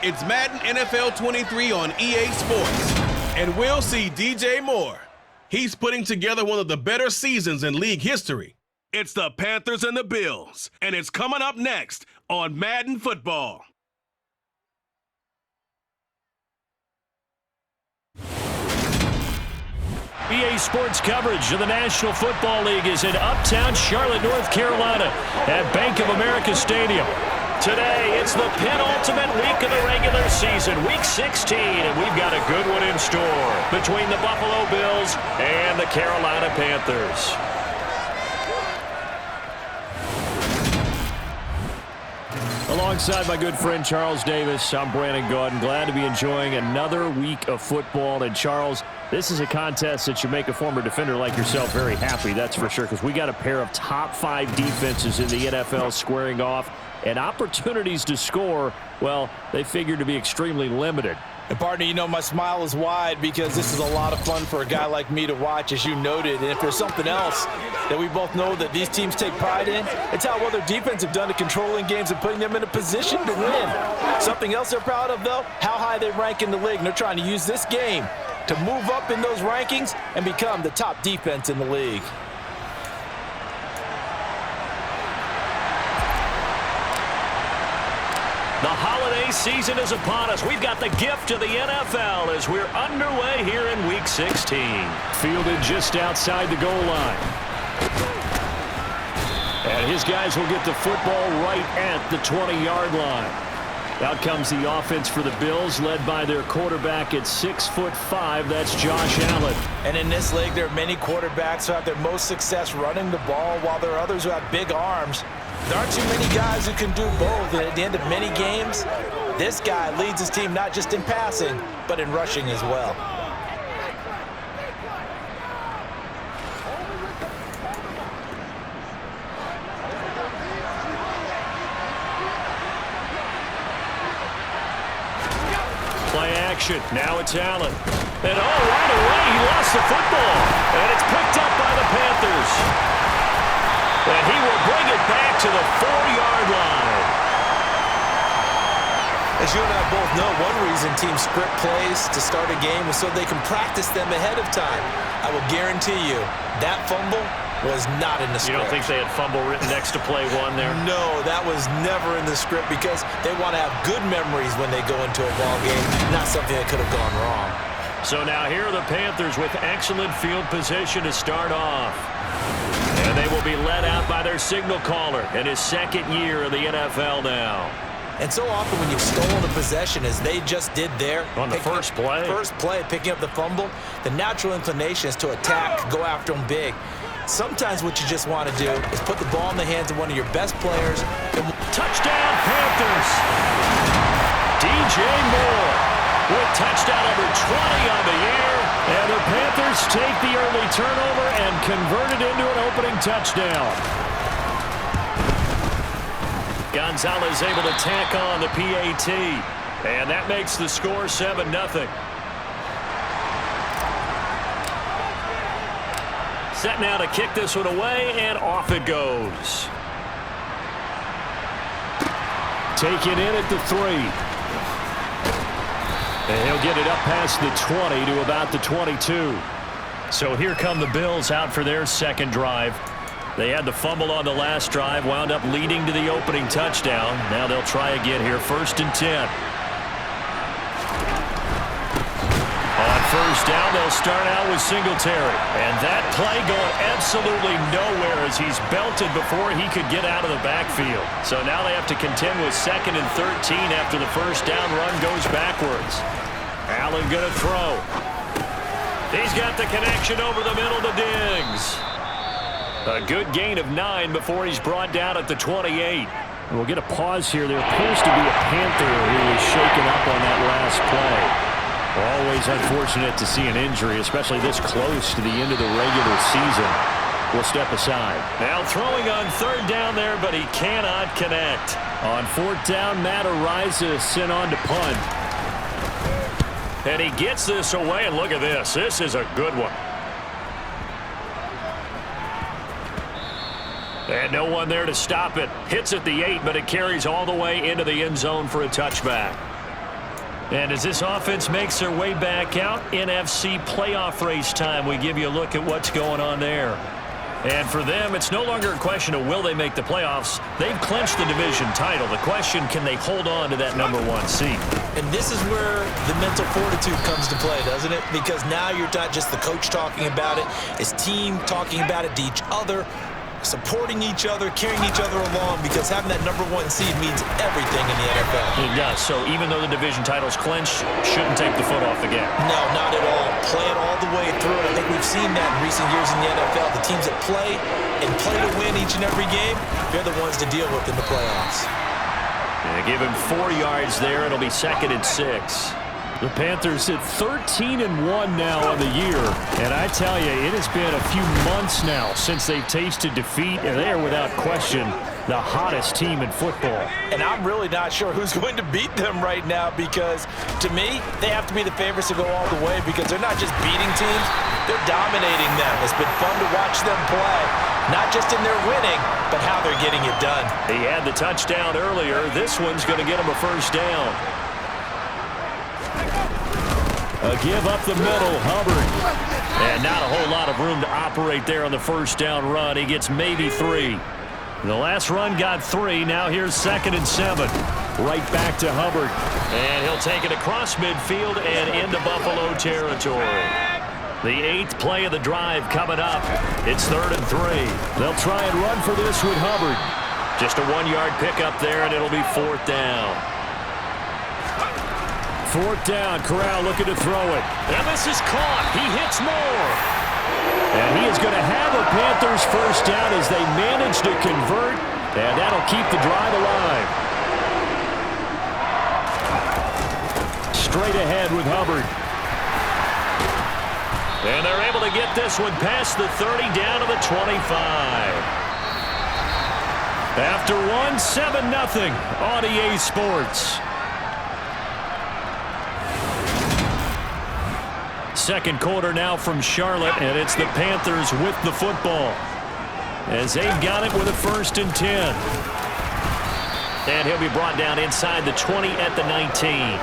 It's Madden NFL 23 on EA Sports. And we'll see DJ Moore. He's putting together one of the better seasons in league history. It's the Panthers and the Bills, and it's coming up next on Madden Football. EA Sports coverage of the National Football League is in uptown Charlotte, North Carolina at Bank of America Stadium. Today, it's the penultimate week of the regular season, Week 16, and we've got a good one in store between the Buffalo Bills and the Carolina Panthers. Alongside my good friend Charles Davis, I'm Brandon Gaudin. Glad to be enjoying another week of football. And Charles, this is a contest that should make a former defender like yourself very happy, that's for sure, because we got a pair of top 5 defenses in the NFL squaring off, and opportunities to score, well, they figure to be extremely limited. And partner, you know, my smile is wide because this is a lot of fun for a guy like me to watch, as you noted. And if there's something else that we both know that these teams take pride in, it's how well their defense have done at controlling games and putting them in a position to win. Something else they're proud of, though, how high they rank in the league. And they're trying to use this game to move up in those rankings and become the top defense in the league. The holiday season is upon us. We've got the gift of the NFL as we're underway here in Week 16. Fielded just outside the goal line. And his guys will get the football right at the 20-yard line. Out comes the offense for the Bills, led by their quarterback at 6'5". That's Josh Allen. And in this league, there are many quarterbacks who have their most success running the ball, while there are others who have big arms. There aren't too many guys who can do both, and at the end of many games, this guy leads his team not just in passing, but in rushing as well. Play action. Now it's Allen. And right away, he lost the football. And it's picked up by the Panthers. And he will bring it back to the 4-yard line. As you and I both know, one reason teams script plays to start a game is so they can practice them ahead of time. I will guarantee you that fumble was not in the script. You don't think they had fumble written next to play one there? No, that was never in the script because they want to have good memories when they go into a ball game, not something that could have gone wrong. So now here are the Panthers with excellent field position to start off. And they will be led out by their signal caller in his second year in the NFL now. And so often when you've stolen a possession, as they just did there, on the first play, picking up the fumble, the natural inclination is to attack, go after them big. Sometimes what you just want to do is put the ball in the hands of one of your best players. Touchdown, Panthers! DJ Moore with touchdown number 20 on the year. And the Panthers take the early turnover and convert it into an opening touchdown. Gonzalez able to tack on the PAT. And that makes the score 7-0. Set now to kick this one away, and off it goes. Taken in at the 3. And he'll get it up past the 20 to about the 22. So here come the Bills out for their second drive. They had the fumble on the last drive, wound up leading to the opening touchdown. Now they'll try again here, 1st and 10. On first down, they'll start out with Singletary. And that play going absolutely nowhere as he's belted before he could get out of the backfield. So now they have to contend with 2nd and 13 after the first down run goes backwards. Allen going to throw. He's got the connection over the middle to Diggs. A good gain of 9 before he's brought down at the 28. We'll get a pause here. There appears to be a Panther who is shaken up on that last play. Always unfortunate to see an injury, especially this close to the end of the regular season. We'll step aside. Now throwing on 3rd down there, but he cannot connect. On 4th down, Matt Araiza sent on to punt. And he gets this away, and look at this. This is a good one. And no one there to stop it. Hits at the 8, but it carries all the way into the end zone for a touchback. And as this offense makes their way back out, NFC playoff race time, we give you a look at what's going on there. And for them, it's no longer a question of will they make the playoffs. They've clinched the division title. The question, can they hold on to that #1 seed? And this is where the mental fortitude comes to play, doesn't it? Because now you're not just the coach talking about it, it's team talking about it to each other, supporting each other, carrying each other along, because having that #1 seed means everything in the NFL. It does. So even though the division title's clinched, shouldn't take the foot off the gas. No, not at all. Play it all the way through. And I think we've seen that in recent years in the NFL. The teams that play and play to win each and every game, they're the ones to deal with in the playoffs. They give him 4 yards there. It'll be 2nd and 6. The Panthers at 13-1 now on the year. And I tell you, it has been a few months now since they've tasted defeat, and they are without question the hottest team in football. And I'm really not sure who's going to beat them right now, because to me, they have to be the favorites to go all the way, because they're not just beating teams, they're dominating them. It's been fun to watch them play, not just in their winning, but how they're getting it done. He had the touchdown earlier. This one's going to get him a first down. A give up the middle, Hubbard. And not a whole lot of room to operate there on the first down run. He gets maybe 3. The last run got 3. Now here's 2nd and 7. Right back to Hubbard. And he'll take it across midfield and into Buffalo territory. The 8th play of the drive coming up. It's 3rd and 3. They'll try and run for this with Hubbard. Just a 1-yard pickup there, and it'll be 4th down. 4th down, Corral looking to throw it. And this is caught. He hits more. And he is going to have a Panthers first down as they manage to convert, and that'll keep the drive alive. Straight ahead with Hubbard. And they're able to get this one past the 30 down to the 25. After one, 7-0 on EA Sports. Second quarter now from Charlotte, and it's the Panthers with the football as they've got it with a 1st and 10. And he'll be brought down inside the 20 at the 19.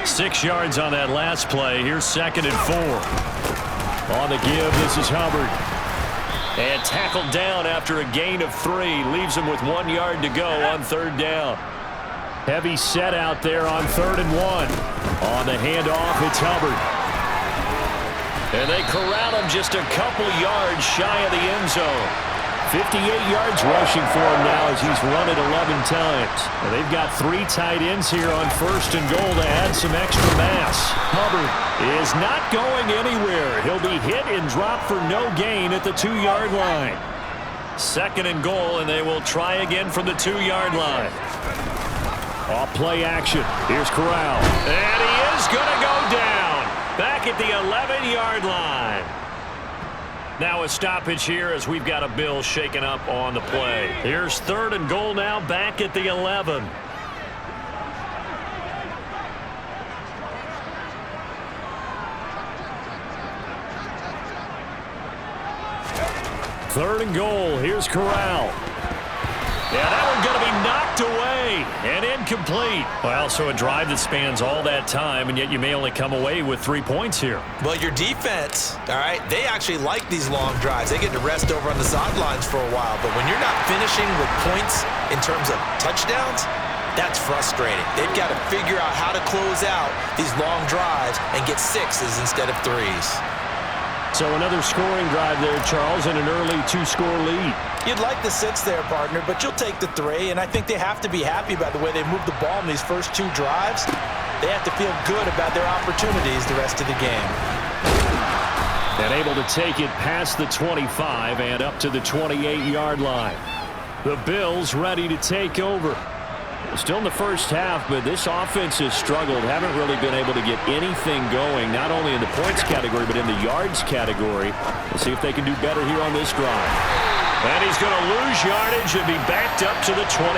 6 yards on that last play. Here's 2nd and 4. On the give, this is Hubbard. And tackled down after a gain of 3. Leaves him with 1 yard to go on 3rd down. Heavy set out there on 3rd and 1. On the handoff, it's Hubbard. And they corral him just a couple yards shy of the end zone. 58 yards rushing for him now as he's run it 11 times. And they've got 3 tight ends here on 1st and goal to add some extra mass. Hubbard is not going anywhere. He'll be hit and dropped for no gain at the 2-yard line. 2nd and goal, and they will try again from the 2-yard line. Off play action. Here's Corral. And he is going to go down. Back at the 11-yard line. Now a stoppage here as we've got a Bill shaken up on the play. Here's 3rd and goal now back at the 11. Third and goal. Here's Corral. Yeah, that one's going to be knocked away and incomplete. Well, so a drive that spans all that time, and yet you may only come away with 3 points here. Well, your defense, all right, they actually like these long drives. They get to rest over on the sidelines for a while. But when you're not finishing with points in terms of touchdowns, that's frustrating. They've got to figure out how to close out these long drives and get 6s instead of 3s. So another scoring drive there, Charles, and an early 2-score lead. You'd like the 6 there, partner, but you'll take the 3, and I think they have to be happy about the way they moved the ball in these first 2 drives. They have to feel good about their opportunities the rest of the game. And able to take it past the 25 and up to the 28-yard line. The Bills ready to take over. Still in the first half, but this offense has struggled. Haven't really been able to get anything going, not only in the points category, but in the yards category. We'll see if they can do better here on this drive. And he's going to lose yardage and be backed up to the 25.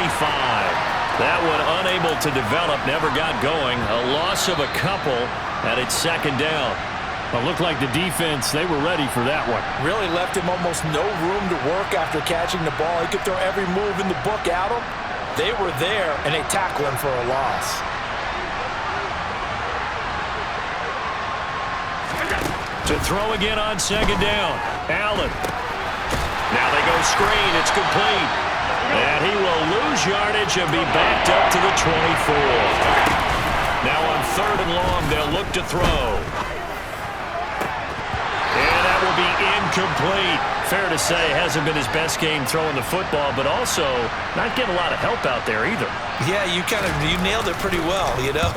That one unable to develop, never got going. A loss of a couple, and it's 2nd down. It looked like the defense, they were ready for that one. Really left him almost no room to work after catching the ball. He could throw every move in the book at him. They were there, and they tackle him for a loss. To throw again on second down. Allen. Now they go screen. It's complete. And he will lose yardage and be backed up to the 24. Now on 3rd and long, they'll look to throw. And that will be incomplete. Fair to say, hasn't been his best game throwing the football, but also not getting a lot of help out there either. Yeah, you nailed it pretty well, you know.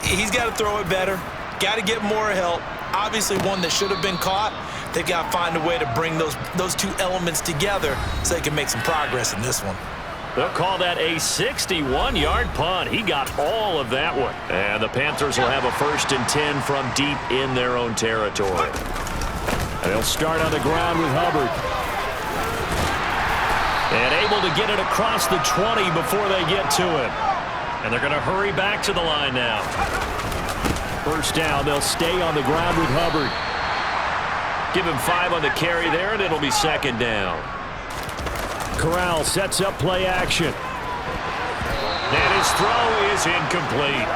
He's got to throw it better. Got to get more help. Obviously one that should have been caught. They've got to find a way to bring those two elements together so they can make some progress in this one. They'll call that a 61-yard punt. He got all of that one. And the Panthers will have a 1st and 10 from deep in their own territory. And they'll start on the ground with Hubbard. And able to get it across the 20 before they get to him. And they're going to hurry back to the line now. 1st down, they'll stay on the ground with Hubbard. Give him 5 on the carry there, and it'll be 2nd down. Corral sets up play action. And his throw is incomplete.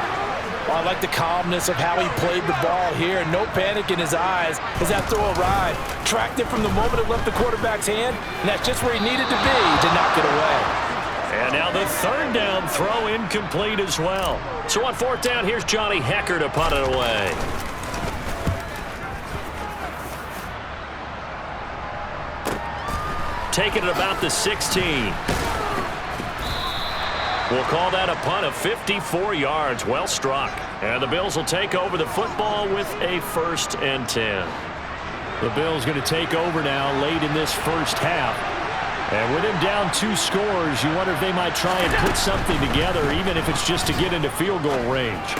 Well, I like the calmness of how he played the ball here. No panic in his eyes as that throw arrived. Tracked it from the moment it left the quarterback's hand, and that's just where he needed to be to knock it away. And now the 3rd down throw incomplete as well. So on 4th down, here's Johnny Hecker to punt it away. Taking it about the 16. We'll call that a punt of 54 yards. Well struck. And the Bills will take over the football with a 1st and 10. The Bills going to take over now late in this first half. And with him down 2 scores, you wonder if they might try and put something together, even if it's just to get into field goal range.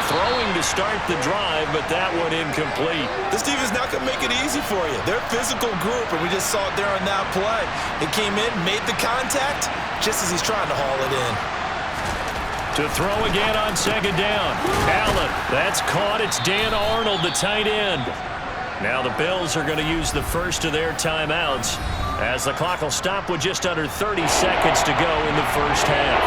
Throwing to start the drive, but that one incomplete. This team is not going to make it easy for you. They're a physical group, and we just saw it there on that play. They came in, made the contact, just as he's trying to haul it in. To throw again on 2nd down. Allen, that's caught. It's Dan Arnold, the tight end. Now the Bills are going to use the first of their timeouts as the clock will stop with just under 30 seconds to go in the first half.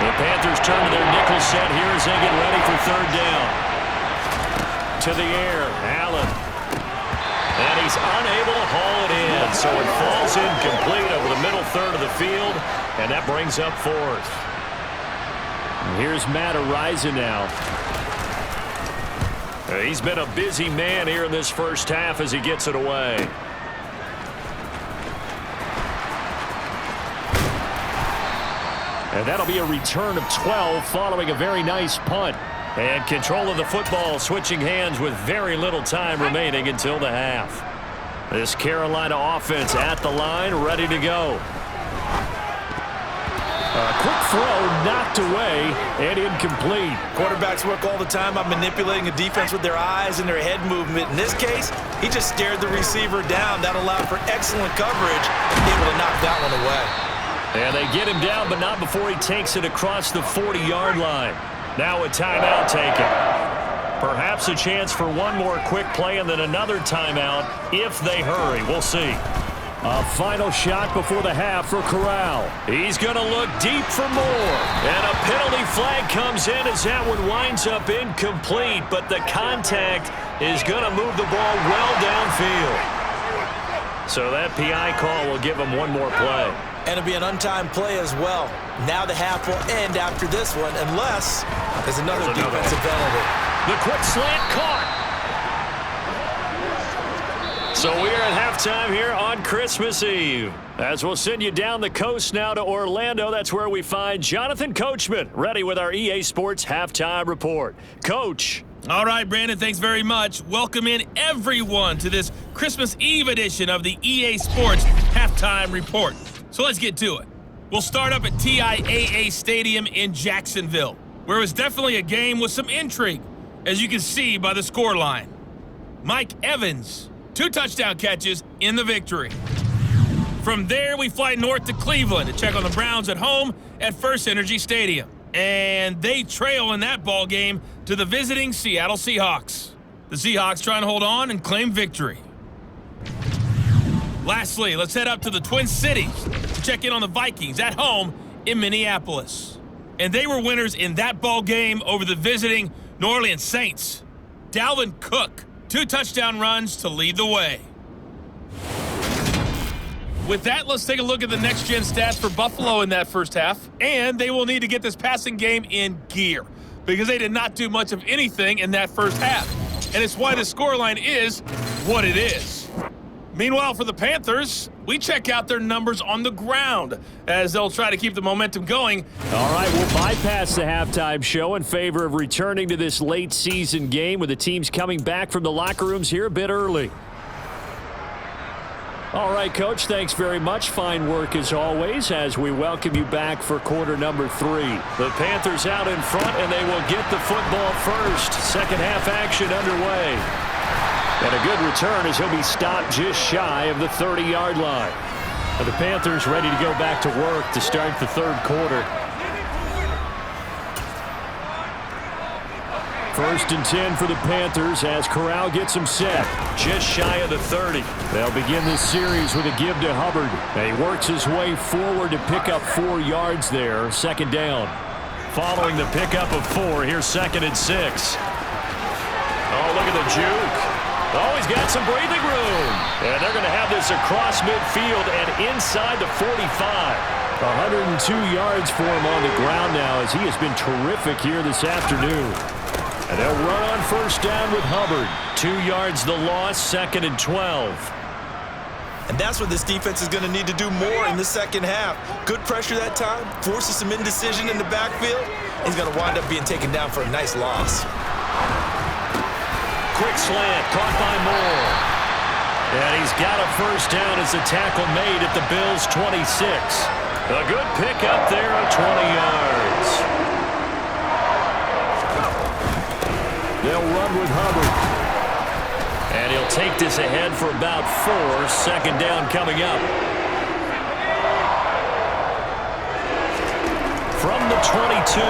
The Panthers turn to their nickel set here as they get ready for 3rd down. To the air, Allen. And he's unable to haul it in, so it falls incomplete over the middle 3rd of the field, and that brings up 4th. And here's Matt Araiza now. He's been a busy man here in this first half as he gets it away. And that'll be a return of 12 following a very nice punt. And control of the football switching hands with very little time remaining until the half. This Carolina offense at the line, ready to go. A quick throw knocked away and incomplete. Quarterbacks work all the time on manipulating a defense with their eyes and their head movement. In this case, he just stared the receiver down. That allowed for excellent coverage, able to knock that one away. And they get him down, but not before he takes it across the 40-yard line. Now a timeout taken. Perhaps a chance for one more quick play and then another timeout if they hurry. We'll see. A final shot before the half for Corral. He's going to look deep for more. And a penalty flag comes in as that one winds up incomplete, but the contact is going to move the ball well downfield. So that PI call will give him one more play. And it'll be an untimed play as well. Now the half will end after this one, unless there's another defensive penalty. The quick slant caught. So we are at halftime here on Christmas Eve. As we'll send you down the coast now to Orlando, that's where we find Jonathan Coachman, ready with our EA Sports Halftime Report. Coach. All right, Brandon, thanks very much. Welcome in everyone to this Christmas Eve edition of the EA Sports Halftime Report. So let's get to it. We'll start up at TIAA Stadium in Jacksonville, where it was definitely a game with some intrigue, as you can see by the scoreline. Mike Evans, 2 touchdown catches in the victory. From there, we fly north to Cleveland to check on the Browns at home at First Energy Stadium. And they trail in that ball game to the visiting Seattle Seahawks. The Seahawks trying to hold on and claim victory. Lastly, let's head up to the Twin Cities to check in on the Vikings at home in Minneapolis. And they were winners in that ball game over the visiting New Orleans Saints. Dalvin Cook, 2 touchdown runs to lead the way. With that, let's take a look at the next-gen stats for Buffalo in that first half. And they will need to get this passing game in gear because they did not do much of anything in that first half. And it's why the scoreline is what it is. Meanwhile, for the Panthers, we check out their numbers on the ground as they'll try to keep the momentum going. All right, we'll bypass the halftime show in favor of returning to this late-season game with the teams coming back from the locker rooms here a bit early. All right, Coach, thanks very much. Fine work as always as we welcome you back for quarter number 3. The Panthers out in front, and they will get the football first. Second half action underway. And a good return as he'll be stopped just shy of the 30-yard line. And the Panthers ready to go back to work to start the third quarter. First and 10 for the Panthers as Corral gets him set. Just shy of the 30. They'll begin this series with a give to Hubbard. And he works his way forward to pick up 4 yards there. Second down. Following the pickup of 4, here's second and 6. Oh, look at the juke. Oh, he's got some breathing room. And they're going to have this across midfield and inside the 45. 102 yards for him on the ground now as he has been terrific here this afternoon. And they'll run on first down with Hubbard. 2 yards the loss, second and 12. And that's what this defense is going to need to do more in the second half. Good pressure that time, forces some indecision in the backfield. He's going to wind up being taken down for a nice loss. Quick slant, caught by Moore. And he's got a first down as the tackle made at the Bills' 26. A good pickup there at 20 yards. They'll run with Hubbard. And he'll take this ahead for about 4. Second down coming up. From the 22,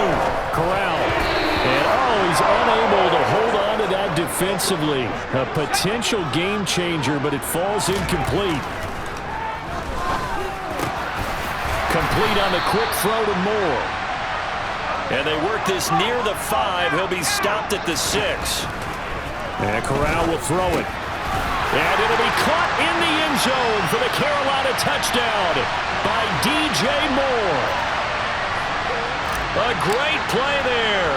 Corral. And he's unable to hold on to that defensively. A potential game changer, but it falls incomplete. Complete on the quick throw to Moore. And they work this near the 5. He'll be stopped at the 6. And Corral will throw it. And it'll be caught in the end zone for the Carolina touchdown by DJ Moore. A great play there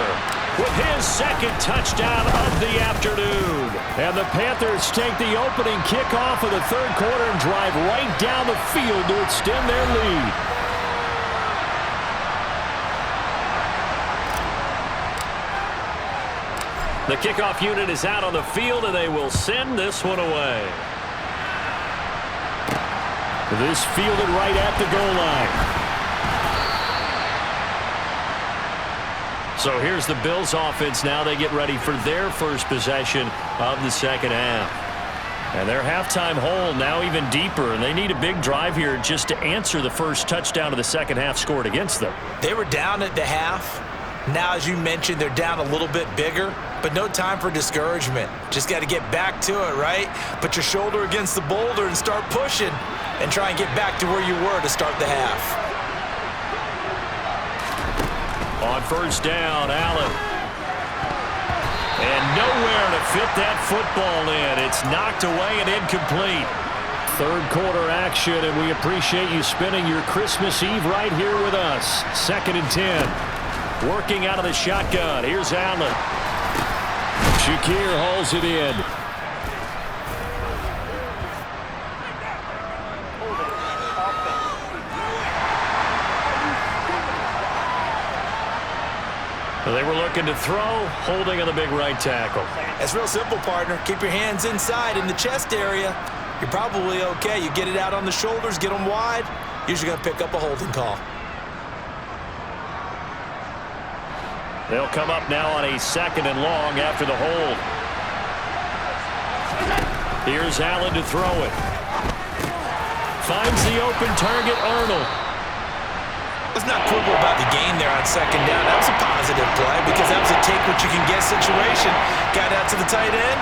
with his second touchdown of the afternoon. And the Panthers take the opening kickoff of the third quarter and drive right down the field to extend their lead. The kickoff unit is out on the field, and they will send this one away. This fielded right at the goal line. So here's the Bills offense now. They get ready for their first possession of the second half. And their halftime hole now even deeper, and they need a big drive here just to answer the first touchdown of the second half scored against them. They were down at the half. Now, as you mentioned, they're down a little bit bigger, but no time for discouragement. Just got to get back to it, right? Put your shoulder against the boulder and start pushing and try and get back to where you were to start the half. On first down, Allen. And nowhere to fit that football in. It's knocked away and incomplete. Third quarter action, and we appreciate you spending your Christmas Eve right here with us. Second and 10. Working out of the shotgun. Here's Allen. Shakir hauls it in. They were looking to throw, holding on the big right tackle. It's real simple, partner. Keep your hands inside in the chest area. You're probably okay. You get it out on the shoulders, get them wide. Usually going to pick up a holding call. They'll come up now on a second and long after the hold. Here's Allen to throw it. Finds the open target, Arnold. Let's not quibble about the gain there on second down. That was a positive play because that was a take-what-you-can-get situation. Got out to the tight end.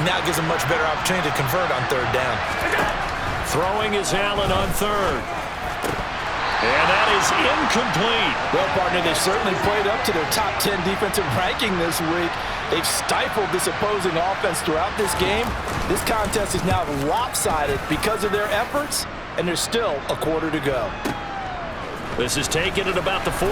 Now gives a much better opportunity to convert on third down. Throwing is Allen on third. And that is incomplete. Well, partner, they certainly played up to their top 10 defensive ranking this week. They've stifled this opposing offense throughout this game. This contest is now lopsided because of their efforts, and there's still a quarter to go. This is taken at about the 14.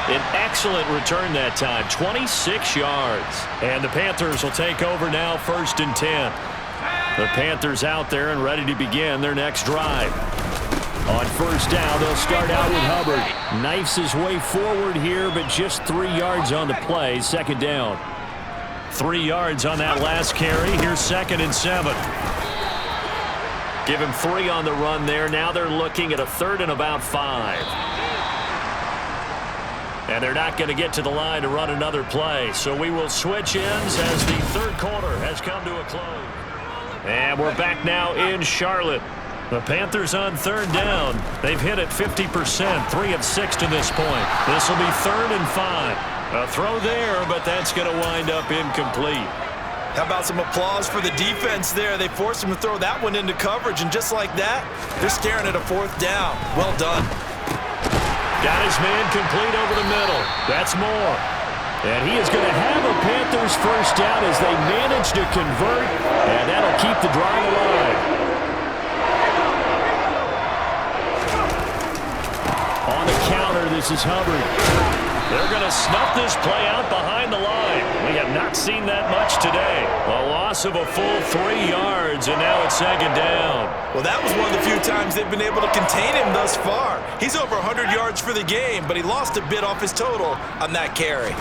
An excellent return that time, 26 yards. And the Panthers will take over now, 1st and 10. The Panthers out there and ready to begin their next drive. On 1st down, they'll start out with Hubbard. Knifes his way forward here, but just 3 yards on the play. 2nd down. 3 yards on that last carry. Here's 2nd and 7. Give him 3 on the run there. Now they're looking at a 3rd and about 5. And they're not going to get to the line to run another play. So we will switch ends as the 3rd quarter has come to a close. And we're back now in Charlotte. The Panthers on 3rd down. They've hit it 50%, 3 of 6 to this point. This will be 3rd and 5. A throw there, but that's going to wind up incomplete. How about some applause for the defense there? They forced him to throw that one into coverage, and just like that, they're staring at a 4th down. Well done. Got his man complete over the middle. That's Moore. And he is going to have a Panthers 1st down as they manage to convert, and that'll keep the drive alive. On the counter, this is Hubbard. They're going to snuff this play out behind the line. We have not seen that much today. A loss of a full 3 yards, and now it's 2nd down. Well, that was one of the few times they've been able to contain him thus far. He's over 100 yards for the game, but he lost a bit off his total on that carry.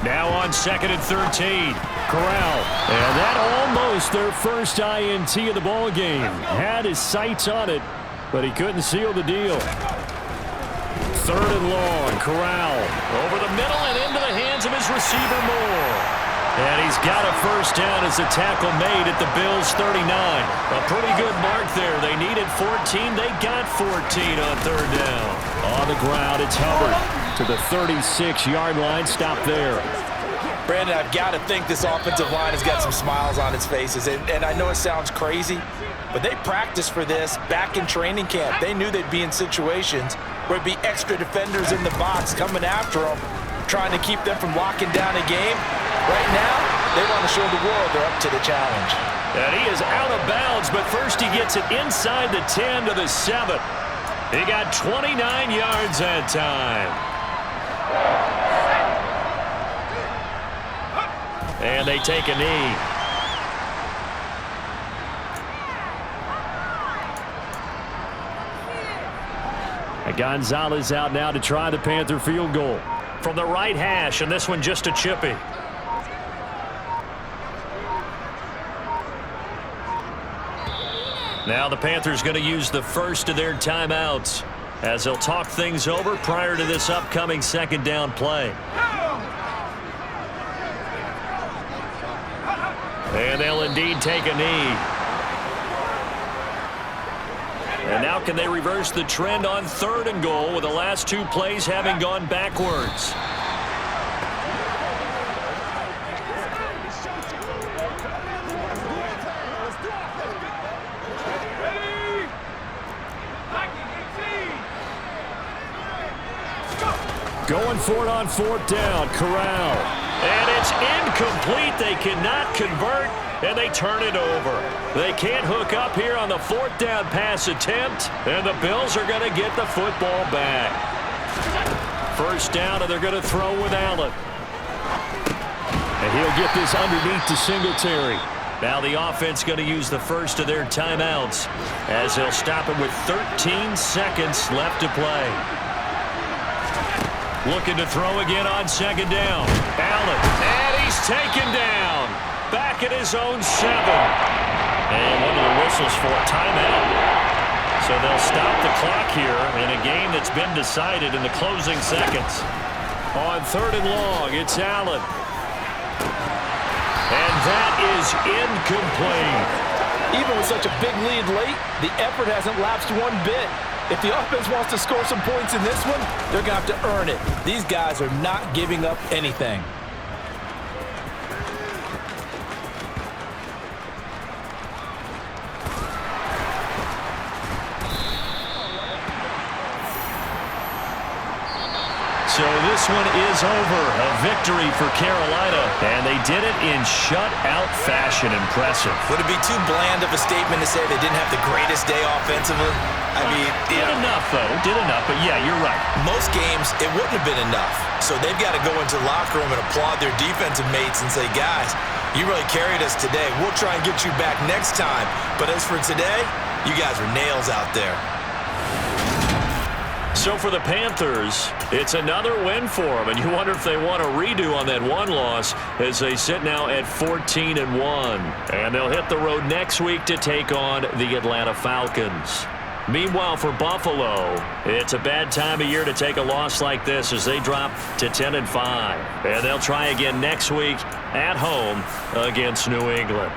Now on 2nd and 13. Corral. And that almost their first INT of the ball game. Had his sights on it, but he couldn't seal the deal. 3rd and long. Corral. Over the middle and into the hands of his receiver, Moore. And he's got a 1st down as the tackle made at the Bills' 39. A pretty good mark there. They needed 14. They got 14 on 3rd down. On the ground, it's Hubbard to the 36-yard line. Stop there. Brandon, I've got to think this offensive line has got some smiles on its faces. And I know it sounds crazy, but they practiced for this back in training camp. They knew they'd be in situations where it'd be extra defenders in the box coming after them, trying to keep them from locking down a game. Right now, they want to show the world they're up to the challenge. And he is out of bounds, but first he gets it inside the 10 to the 7. He got 29 yards that time. And they take a knee. Gonzalez out now to try the Panther field goal. From the right hash, and this one just a chippy. Now the Panthers going to use the first of their timeouts as they'll talk things over prior to this upcoming 2nd down play. And they'll indeed take a knee. And now can they reverse the trend on 3rd and goal with the last 2 plays having gone backwards? Going for it on 4th down. Corral. And it's incomplete. They cannot convert, and they turn it over. They can't hook up here on the 4th down pass attempt, and the Bills are going to get the football back. 1st down, and they're going to throw with Allen. And he'll get this underneath to Singletary. Now the offense going to use the first of their timeouts as they'll stop it with 13 seconds left to play. Looking to throw again on 2nd down. Allen, and he's taken down. Back at his own 7. And one of the whistles for a timeout. So they'll stop the clock here in a game that's been decided in the closing seconds. On 3rd and long, it's Allen. And that is incomplete. Even with such a big lead late, the effort hasn't lapsed one bit. If the offense wants to score some points in this one, they're going to have to earn it. These guys are not giving up anything. this one is over. A victory for Carolina, and they did it in shutout fashion. Impressive. Would it be too bland of a statement to say they didn't have the greatest day offensively? I mean, did enough, though. Did enough, but yeah, you're right. Most games, it wouldn't have been enough. So they've got to go into the locker room and applaud their defensive mates and say, guys, you really carried us today. We'll try and get you back next time. But as for today, you guys are nails out there. So for the Panthers, it's another win for them, and you wonder if they want a redo on that one loss as they sit now at 14-1. And they'll hit the road next week to take on the Atlanta Falcons. Meanwhile, for Buffalo, it's a bad time of year to take a loss like this as they drop to 10-5. And they'll try again next week at home against New England.